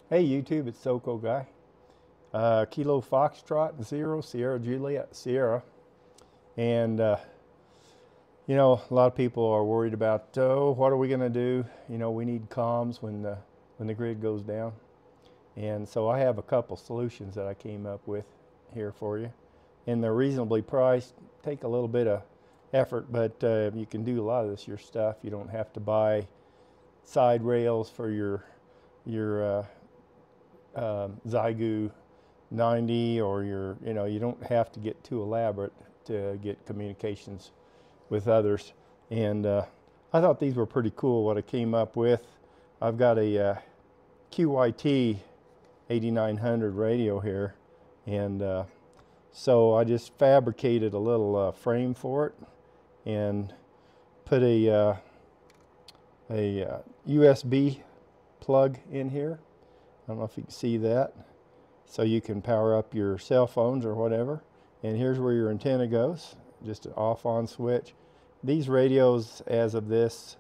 Hey YouTube, it's SoCo guy. Kilo Foxtrot 0 Sierra Juliet Sierra. And you know, a lot of people are worried about, oh, what are we going to do? You know, we need comms when the grid goes down. And so I have a couple solutions that I came up with here for you. And they're reasonably priced, take a little bit of effort, but you can do a lot of this your stuff. You don't have to buy side rails for your Zygu 90 or you don't have to get too elaborate to get communications with others. And I thought these were pretty cool what I came up with. I've got a QYT 8900 radio here, and so I just fabricated a little frame for it and put a USB plug in here. I don't know if you can see that. So you can power up your cell phones or whatever. And here's where your antenna goes, just an off-on switch. These radios, as of this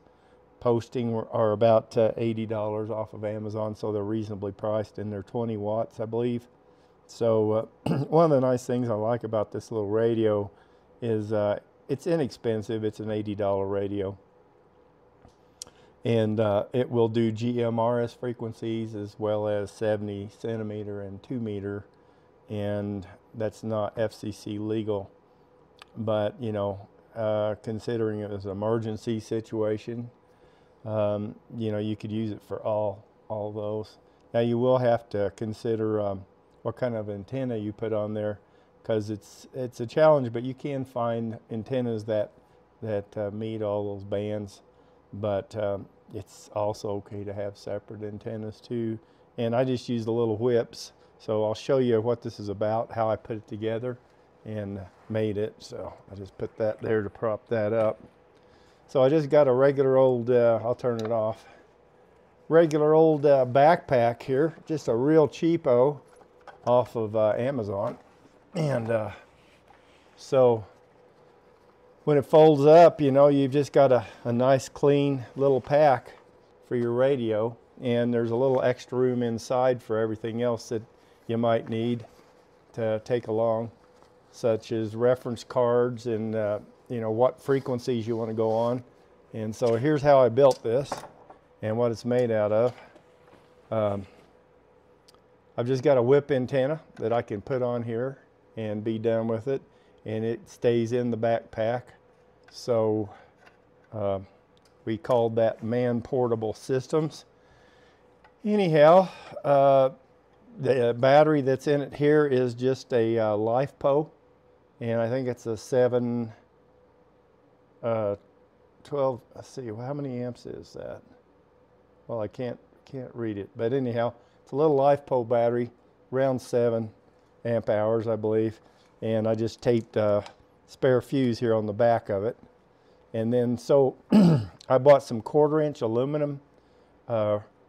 posting, are about $80 off of Amazon, so they're reasonably priced, and they're 20 watts, I believe. So one of the nice things I like about this little radio is it's inexpensive. It's an $80 radio. And it will do GMRS frequencies as well as 70 centimeter and 2 meter, and that's not FCC legal. But you know, considering it as an emergency situation, you know, you could use it for all those. Now you will have to consider what kind of antenna you put on there, because it's a challenge. But you can find antennas that meet all those bands. But it's also okay to have separate antennas too. And I just used the little whips. So I'll show you what this is about, how I put it together and made it. So I just put that there to prop that up. So I just got a regular old, I'll turn it off, regular old backpack here, just a real cheapo off of Amazon. And so when it folds up, you know, you've just got a nice clean little pack for your radio, and there's a little extra room inside for everything else that you might need to take along, such as reference cards and you know, what frequencies you want to go on. And so here's how I built this and what it's made out of. I've just got a whip antenna that I can put on here and be done with it, and it stays in the backpack. So we called that man portable systems. Anyhow, the battery that's in it here is just a LiFePO, and I think it's a 12. Let's see, how many amps is that? Well, I can't read it, but anyhow, it's a little LiFePO battery, around 7 amp hours, I believe. And I just taped a spare fuse here on the back of it. And then so I bought some 1/4-inch aluminum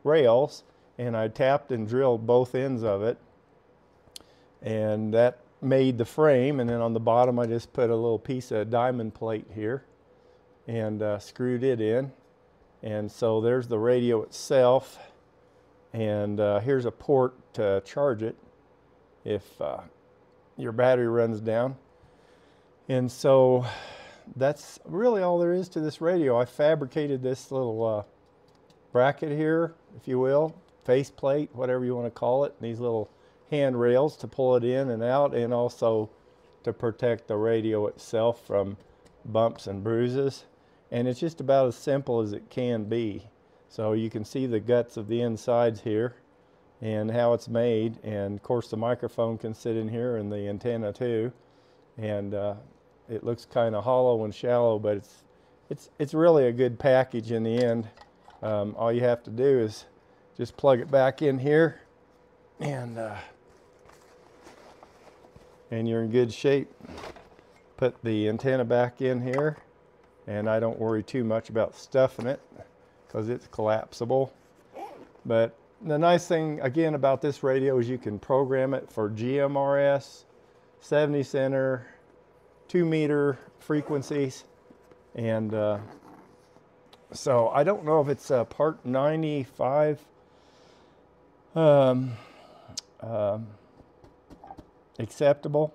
rails, and I tapped and drilled both ends of it, and that made the frame. And then on the bottom I just put a little piece of diamond plate here and screwed it in. And so there's the radio itself, and here's a port to charge it if your battery runs down. And so that's really all there is to this radio. I fabricated this little bracket here, if you will, faceplate, whatever you want to call it, and these little handrails to pull it in and out, and also to protect the radio itself from bumps and bruises. And it's just about as simple as it can be. So you can see the guts of the insides here and how it's made, and of course the microphone can sit in here and the antenna too. And it looks kind of hollow and shallow, but it's really a good package in the end. All you have to do is just plug it back in here, and you're in good shape. Put the antenna back in here, and I don't worry too much about stuffing it because it's collapsible. But the nice thing again about this radio is you can program it for GMRS, 70 center, 2 meter frequencies. And so I don't know if it's part 95 um, acceptable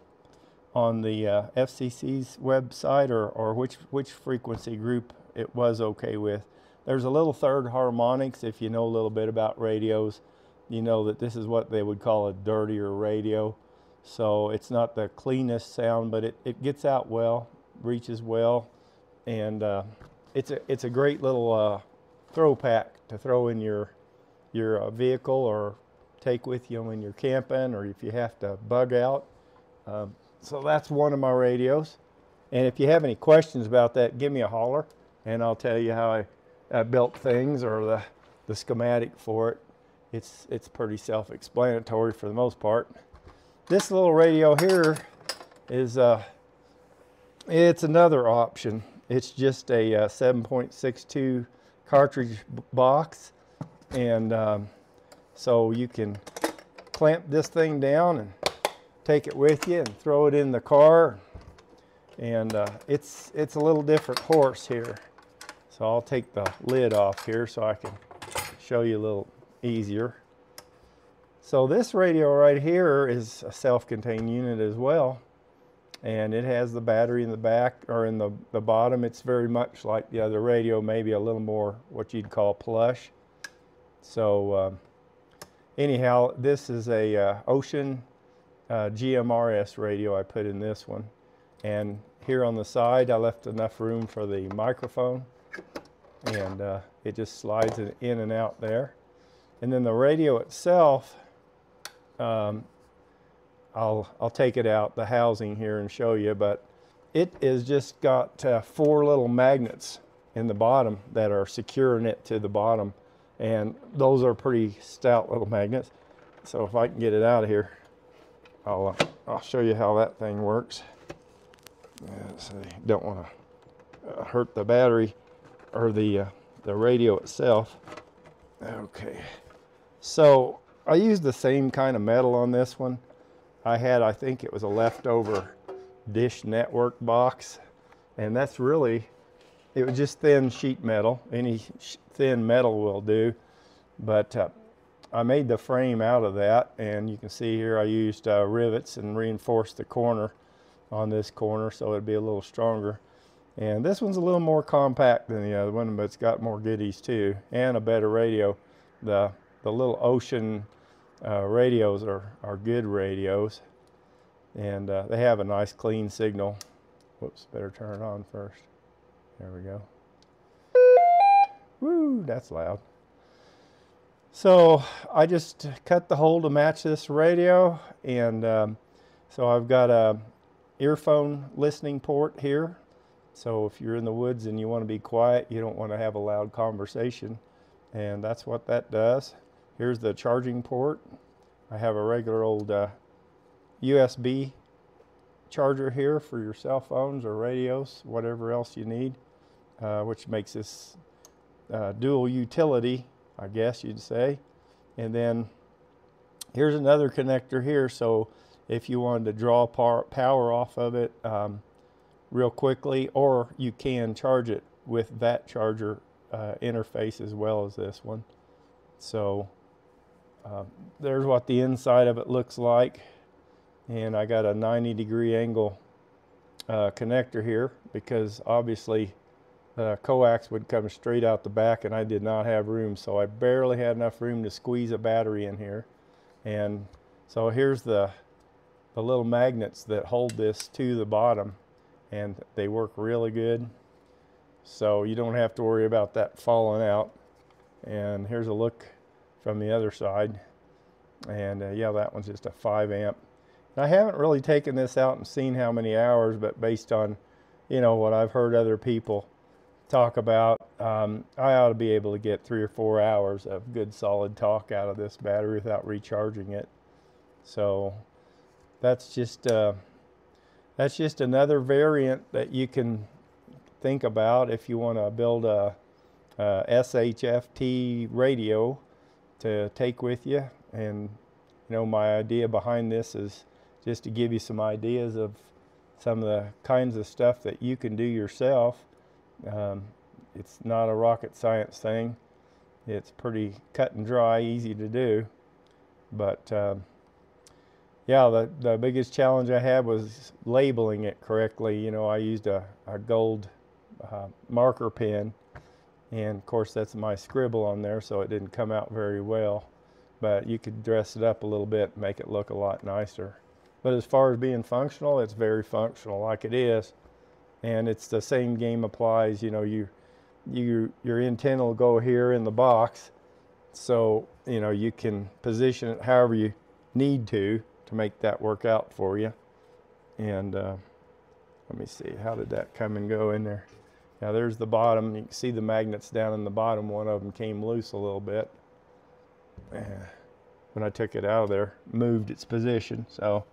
on the FCC's website, or which frequency group it was okay with. There's a little third harmonics. If you know a little bit about radios, you know that this is what they would call a dirtier radio. So it's not the cleanest sound, but it gets out well, reaches well, and it's a great little throw pack to throw in your vehicle, or take with you when you're camping, or if you have to bug out. So that's one of my radios. And if you have any questions about that, give me a holler, and I'll tell you how I built things, or the schematic for it. It's pretty self-explanatory for the most part. This little radio here is it's another option. It's just a 7.62 cartridge box, and so you can clamp this thing down and take it with you and throw it in the car. And it's a little different horse here. So I'll take the lid off here so I can show you a little easier. So this radio right here is a self-contained unit as well, and it has the battery in the back, or in the bottom. It's very much like the other radio, maybe a little more what you'd call plush. So anyhow, this is a Ocean GMRS radio I put in this one, and here on the side I left enough room for the microphone, and it just slides it in and out there. And then the radio itself, I'll take it out, the housing here, and show you, but it is just got 4 little magnets in the bottom that are securing it to the bottom, and those are pretty stout little magnets. So if I can get it out of here, I'll show you how that thing works. So you don't want to hurt the battery or the radio itself. Okay, so I used the same kind of metal on this one. I think it was a leftover Dish Network box, and that's really, it was just thin sheet metal. Any thin metal will do, but I made the frame out of that, and you can see here I used rivets and reinforced the corner on this corner so it'd be a little stronger. And this one's a little more compact than the other one, but it's got more goodies too, and a better radio. The little Ocean radios are good radios, and they have a nice clean signal. Whoops, better turn it on first. There we go. Woo, that's loud. So I just cut the hole to match this radio, and so I've got a earphone listening port here. So if you're in the woods and you want to be quiet, you don't want to have a loud conversation, and that's what that does. Here's the charging port. I have a regular old USB charger here for your cell phones or radios, whatever else you need, which makes this dual utility, I guess you'd say. And then here's another connector here, so if you wanted to draw power off of it real quickly, or you can charge it with that charger interface as well as this one. So there's what the inside of it looks like, and I got a 90-degree angle connector here, because obviously the coax would come straight out the back, and I did not have room, so I barely had enough room to squeeze a battery in here. And so here's the little magnets that hold this to the bottom, and they work really good, so you don't have to worry about that falling out. And here's a look from the other side, and yeah, that one's just a 5 amp. And I haven't really taken this out and seen how many hours, but based on, you know, what I've heard other people talk about, I ought to be able to get 3 or 4 hours of good solid talk out of this battery without recharging it. So that's just another variant that you can think about if you want to build a SHTF radio to take with you. And you know, my idea behind this is just to give you some ideas of some of the kinds of stuff that you can do yourself. It's not a rocket science thing. It's pretty cut and dry, easy to do. But yeah, the biggest challenge I had was labeling it correctly. You know, I used a gold marker pen, and of course that's my scribble on there, so it didn't come out very well. But you could dress it up a little bit and make it look a lot nicer. But as far as being functional, it's very functional, like it is. And it's the same game applies. You know, your antenna will go here in the box, so you know you can position it however you need to make that work out for you. And let me see, how did that come and go in there? Now there's the bottom. You can see the magnets down in the bottom. One of them came loose a little bit. When I took it out of there, moved its position. So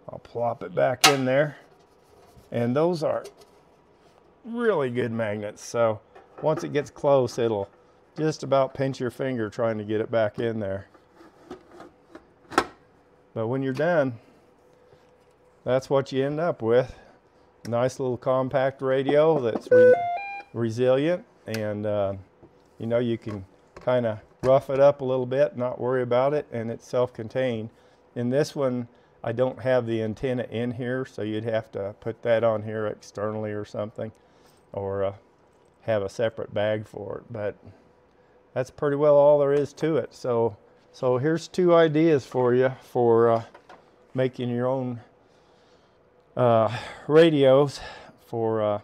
I'll plop it back in there. And those are really good magnets. So once it gets close, it'll just about pinch your finger trying to get it back in there. But when you're done, that's what you end up with. Nice little compact radio that's resilient, and you know, you can kind of rough it up a little bit, not worry about it, and it's self-contained. In this one, I don't have the antenna in here, so you'd have to put that on here externally or something, or have a separate bag for it. But that's pretty well all there is to it. So here's 2 ideas for you for making your own radios for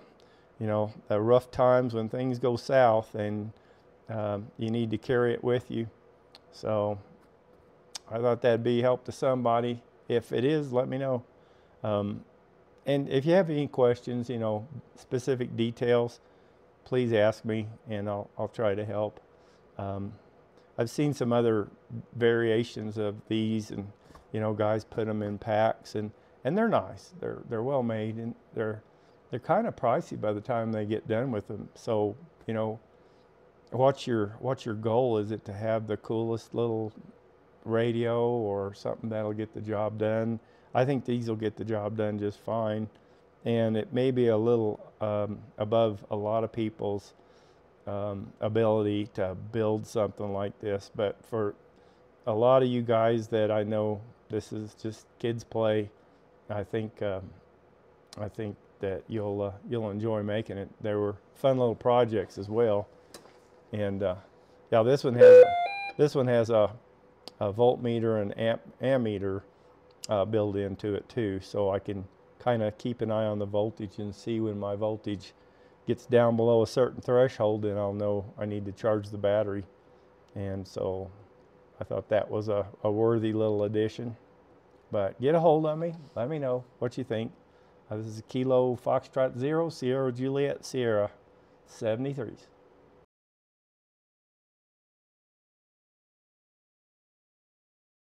you know, the rough times when things go south and you need to carry it with you. So I thought that'd be help to somebody. If it is, let me know. And if you have any questions, you know, specific details, please ask me, and I'll try to help. I've seen some other variations of these, and you know, guys put them in packs, and they're nice. They're well made, and they're kind of pricey by the time they get done with them. So you know, what's your goal? Is it to have the coolest little radio or something that'll get the job done? I think these will get the job done just fine, and it may be a little above a lot of people's ability to build something like this, but for a lot of you guys that I know, this is just kids play. I think that you'll enjoy making it. There were fun little projects as well, and yeah, this one has a voltmeter and ammeter built into it too, so I can kind of keep an eye on the voltage and see when my voltage gets down below a certain threshold, then I'll know I need to charge the battery. And so I thought that was a worthy little addition. But get a hold of me, let me know what you think. This is Kilo Foxtrot 0 Sierra Juliet Sierra 73s.